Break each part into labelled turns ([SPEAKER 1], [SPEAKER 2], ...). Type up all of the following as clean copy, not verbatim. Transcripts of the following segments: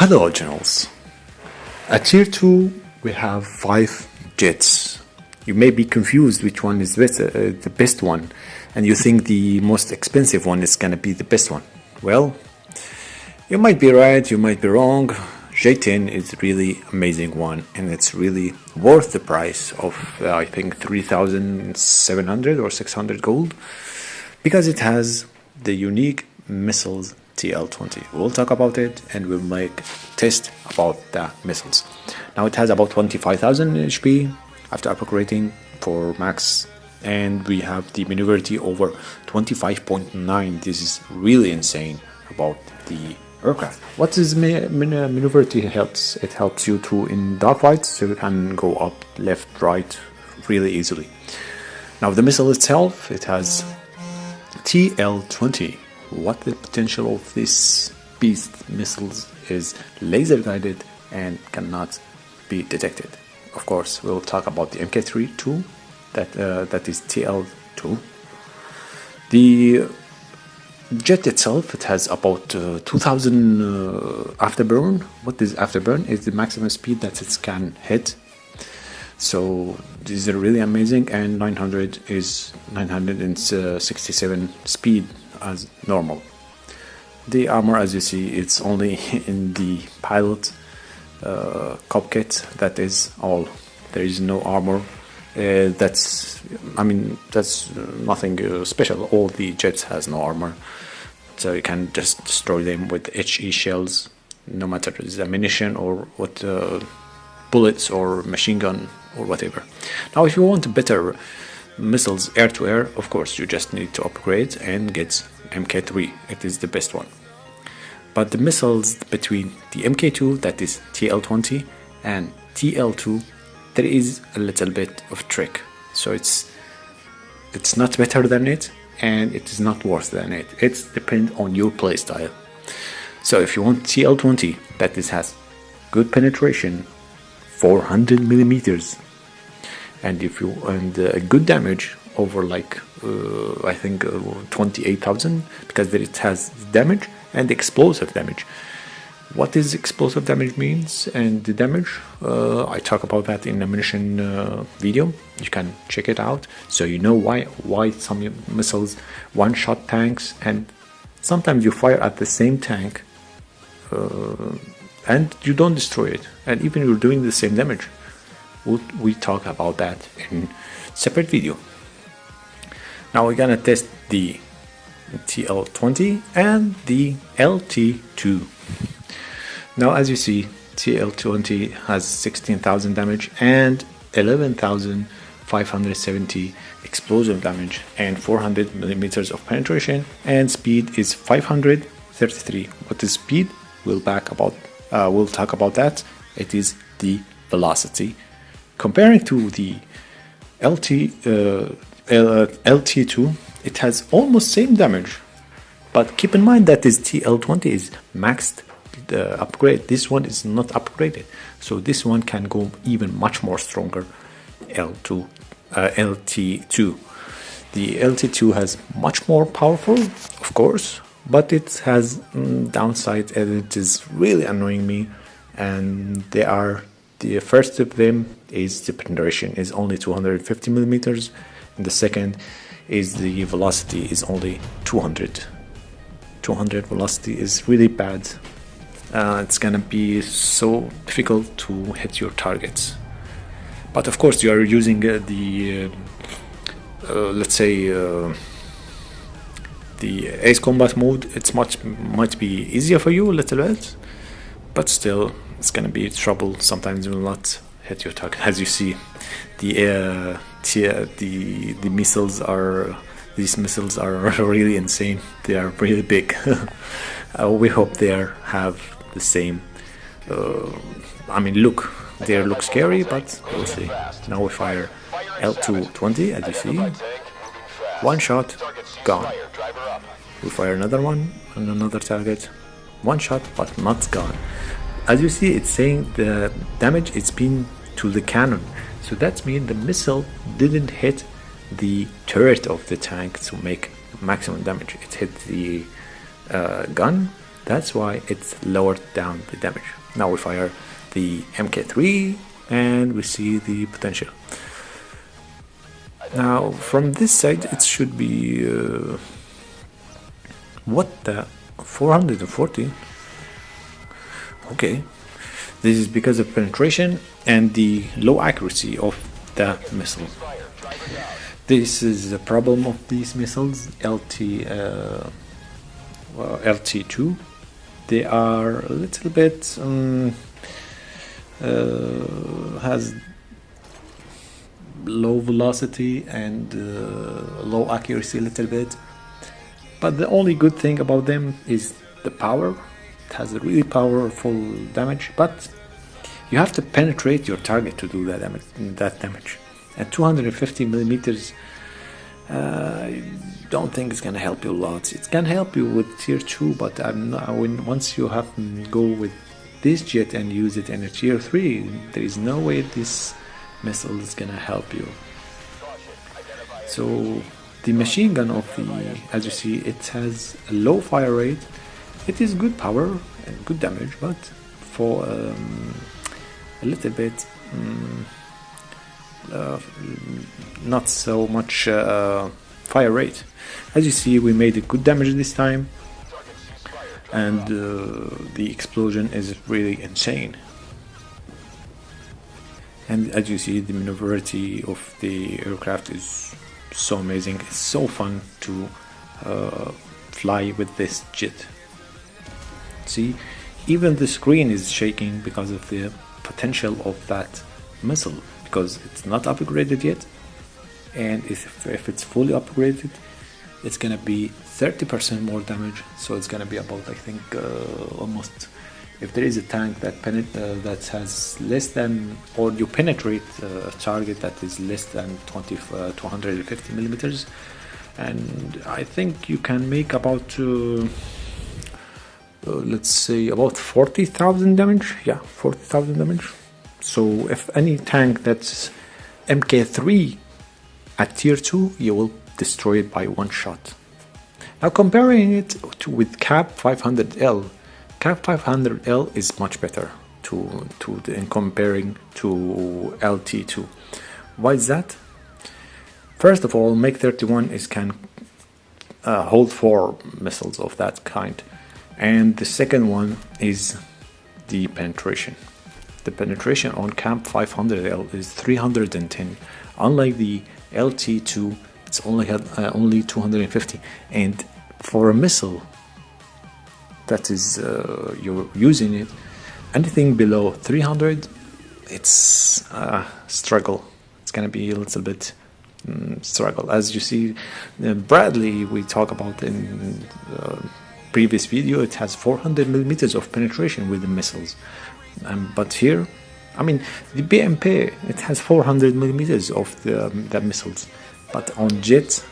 [SPEAKER 1] Hello generals. At tier 2 we have 5 jets. You may be confused which one is the best one, and you think the most expensive one is gonna be the best one. Well, you might be right, you might be wrong. J-10 is really amazing one, and it's really worth the price of I think 3,700 or 600 gold, because it has the unique missiles TL20. We'll talk about it and we'll make test about the missiles. Now it has about 25,000 HP after upgrading for max, and we have the maneuverability over 25.9. This is really insane about the aircraft. What is maneuverability helps? It helps you to in dogfights, so you can go up, left, right really easily. Now the missile itself, it has TL20. What the potential of this beast missiles is laser guided and cannot be detected. Of course, we'll talk about the MK3 too. That is TL2. The jet itself, it has about 2000 afterburn. What is afterburn? Is the maximum speed that it can hit. So these are really amazing, and 900 is 967 speed as normal. The armor, as you see, it's only in the pilot cockpit. That is all. There is no armor. That's nothing special. All the jets has no armor, so you can just destroy them with HE shells, no matter it's ammunition or what, bullets or machine gun or whatever. Now, if you want better missiles air to air, of course you just need to upgrade and get MK3. It is the best one. But the missiles between the MK2, that is TL20, and TL2, there is a little bit of trick. So it's not better than it, and it is not worse than it. It depends on your playstyle. So if you want TL20, that is has good penetration, 400 millimeters, and good damage over like I think 28,000, because it has damage and explosive damage. What is explosive damage means and the damage, I talk about that in the ammunition video. You can check it out, so you know why some missiles one-shot tanks, and sometimes you fire at the same tank and you don't destroy it, and even you're doing the same damage. We talk about that in separate video. Now we're gonna test the TL20 and the LT2. Now, as you see, TL20 has 16,000 damage and 11,570 explosive damage and 400 millimeters of penetration, and speed is 533. What is speed? We'll talk about that. It is the velocity. Comparing to the LT2, it has almost same damage, but keep in mind that this TL20 is maxed upgrade. This one is not upgraded, so this one can go even much more stronger. LT2. The LT2 has much more powerful, of course, but it has downside, and it is really annoying me. And the first of them is the penetration is only 250 millimeters, and the second is the velocity is only 200. 200 velocity is really bad. It's gonna be so difficult to hit your targets. But of course, you are using let's say the ace combat mode. It's might be easier for you a little bit, but still it's gonna be trouble. Sometimes you will not hit your target. As you see, the missiles are, these missiles are really insane. They are really big. We hope they have the same. Look, they look scary, but we'll see. Now we fire L220, as you see. One shot, gone. We fire another one on another target. One shot, but not gone. As you see, it's saying the damage it's been to the cannon. So that means the missile didn't hit the turret of the tank to make maximum damage. It hit the gun, That's why it's lowered down the damage. Now we fire the MK3 and we see the potential. Now from this side it should be what the 440. Okay, this is because of penetration and the low accuracy of the missile. This is the problem of these missiles, LT2. They are a little bit has low velocity and low accuracy a little bit, but the only good thing about them is the power. It has a really powerful damage, but you have to penetrate your target to do that damage. At 250 millimeters, I don't think it's gonna help you a lot. It can help you with tier 2, but once you have to go with this jet and use it in a tier 3, there is no way this missile is gonna help you. So the machine gun of the, as you see, it has a low fire rate. It is good power and good damage, but for a little bit not so much fire rate. As you see, we made a good damage this time, and the explosion is really insane. And as you see, the maneuverability of the aircraft is so amazing. It's so fun to fly with this jet. See, even the screen is shaking because of the potential of that missile, because it's not upgraded yet, and if it's fully upgraded, it's gonna be 30% more damage. So it's gonna be about, I think, almost, if there is a tank that has less than, or you penetrate a target that is less than 250 millimeters, and I think you can make about let's say about 40,000 damage. Yeah, 40,000 damage. So if any tank that's MK3 at tier 2, you will destroy it by one shot. Now comparing it with Cap 500L, Cap 500L is much better in comparing to LT2. Why is that? First of all, MiG 31 can hold 4 missiles of that kind, and the second one is the penetration. The penetration on Cap 500L is 310, unlike the LT2, it's only 250. And for a missile that is you're using it, anything below 300, it's a struggle. It's gonna be a little bit struggle. As you see, Bradley, we talk about in previous video, it has 400 millimeters of penetration with the missiles. But here, I mean, the BMP, it has 400 millimeters of the missiles, but on jet,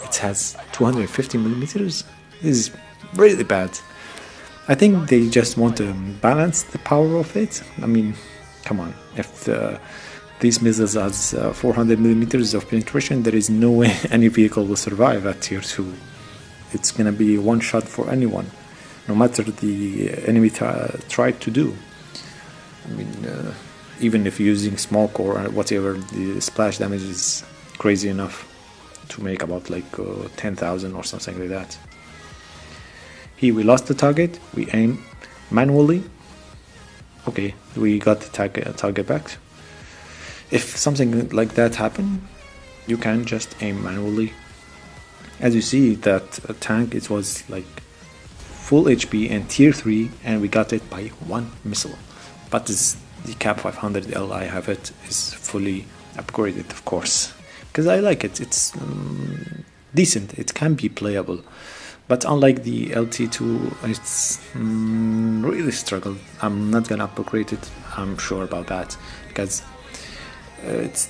[SPEAKER 1] it has 250 millimeters. This is really bad. I think they just want to balance the power of it. I mean, come on, if these missiles has 400 millimeters of penetration, there is no way any vehicle will survive at tier 2. It's gonna be one shot for anyone, no matter the enemy tried to do. I mean, even if using smoke or whatever, the splash damage is crazy enough to make about like 10,000 or something like that. Here we lost the target, we aim manually. Okay, we got the target back. If something like that happened, you can just aim manually. As you see, that tank, it was like full HP and tier 3, and we got it by one missile. But the Cap 500L, I have it, is fully upgraded, of course, because I like it. It's decent, it can be playable, but unlike the LT2, it's really struggled. I'm not gonna upgrade it, I'm sure about that, because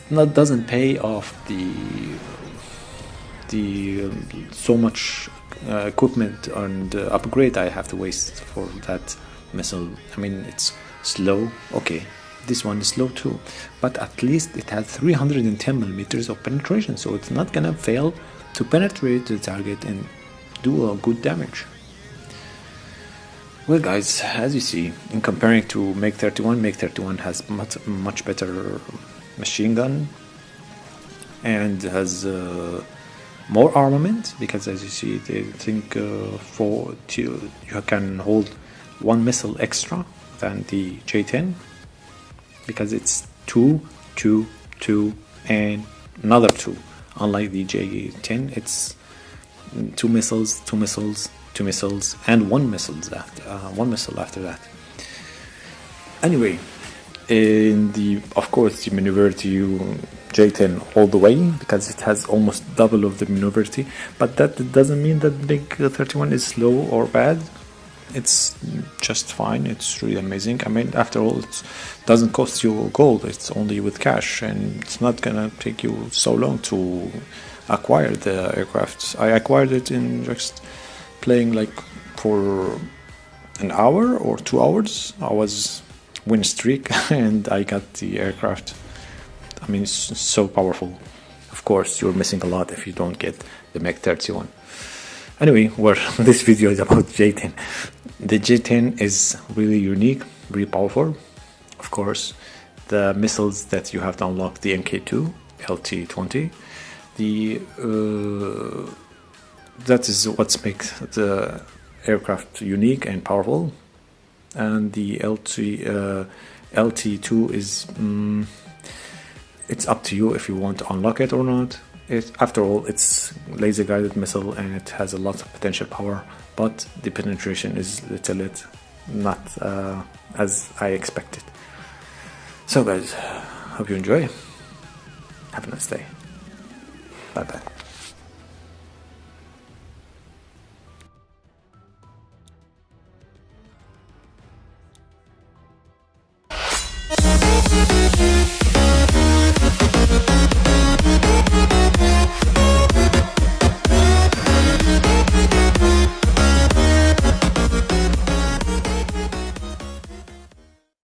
[SPEAKER 1] doesn't pay off the so much equipment and upgrade I have to waste for that missile. I mean, it's slow, okay, this one is slow too, but at least it has 310 millimeters of penetration, so it's not gonna fail to penetrate the target and do a good damage. Well, guys, as you see, in comparing to MiG-31, MiG-31 has much better machine gun and has more armament, because as you see, they think you can hold one missile extra than the J-10, because it's 2, 2, 2, and another 2. Unlike the J-10, it's 2 missiles, 2 missiles, 2 missiles, and one missile after that. Anyway, of course, the maneuverability J-10 all the way, because it has almost double of the maneuverability, but that doesn't mean that MiG-31 is slow or bad. It's just fine. It's really amazing. I mean, after all, it doesn't cost you gold. It's only with cash, and it's not gonna take you so long to acquire the aircraft. I acquired it in just playing like for an hour or 2 hours. I was win streak and I got the aircraft. I mean, it's so powerful. Of course, you're missing a lot if you don't get the MiG-31. Anyway, this video is about J-10. The J-10 is really unique, really powerful. Of course, the missiles that you have to unlock, the Mk2, LT-20, that is what makes the aircraft unique and powerful. And the LT2 is it's up to you if you want to unlock it or not. After all, it's laser guided missile and it has a lot of potential power, but the penetration is little bit not as I expected. So guys, hope you enjoy. Have a nice day. Bye bye.